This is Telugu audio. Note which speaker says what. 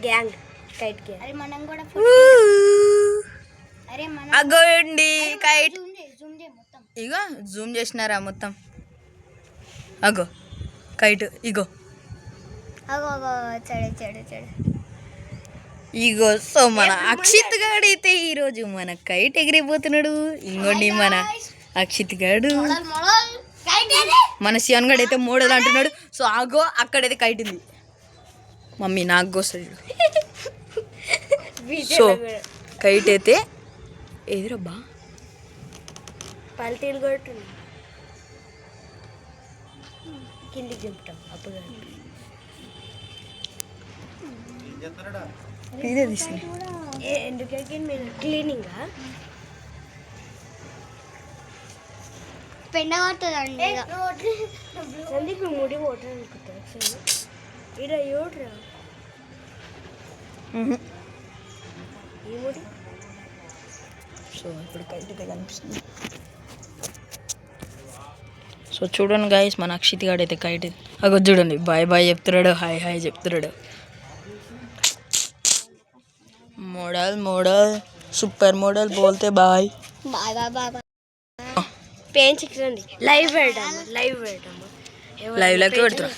Speaker 1: Gang kite gang.
Speaker 2: అరే మనం కూడా అరే మనం
Speaker 3: అగోండి కైట్.
Speaker 2: జూమ్ చేయి మొత్తం.
Speaker 3: ఇగో జూమ్ చేసినారా మొత్తం. అగో కైట్ ఇగో
Speaker 2: అగో అగో చెడు చెడు చెడు.
Speaker 3: ఇగో సో మన అక్షిత్ గాడు అయితే ఈరోజు మన కైట్ ఎగిరిపోతున్నాడు. ఇంకోండి మన అక్షిత్ గాడు. మన శివన్ గడు అయితే మోడల్ అంటున్నాడు. సో ఆగో అక్కడైతే కైట్ ఉంది. మమ్మీ నాకు గోస్తుంది. సో కైట్ అయితే ఎదురబ్బా
Speaker 1: పల్టీలు కొట్టుంది కిందికి దింపుతాం అప్పుడు
Speaker 3: ఇదే తీసి
Speaker 1: ఎందుకంటే మీరు క్లీనింగ్
Speaker 2: పెండ కొడుతుందండి.
Speaker 1: సందీప్ ముడి ఓటర్ అనుకుంటా ఇడ చూడరా ఈ ముడి.
Speaker 3: సో ఇప్పుడు కైట్ అయితే కనిపిస్తుంది. సో చూడండి గాయస్ మన అక్షిత్ గాడు అయితే కైట్ అగో చూడండి బాయ్ బాయ్ చెప్తున్నాడు, హాయ్ హాయ్ చెప్తున్నాడు. మోడల్ మోడల్ సూపర్ మోడల్ బోల్తే bye
Speaker 2: bye bye bye bye.
Speaker 1: పెంచుకురండి లైవ్ పెడతాము
Speaker 3: లైవ్ లైక్ పెడతారా.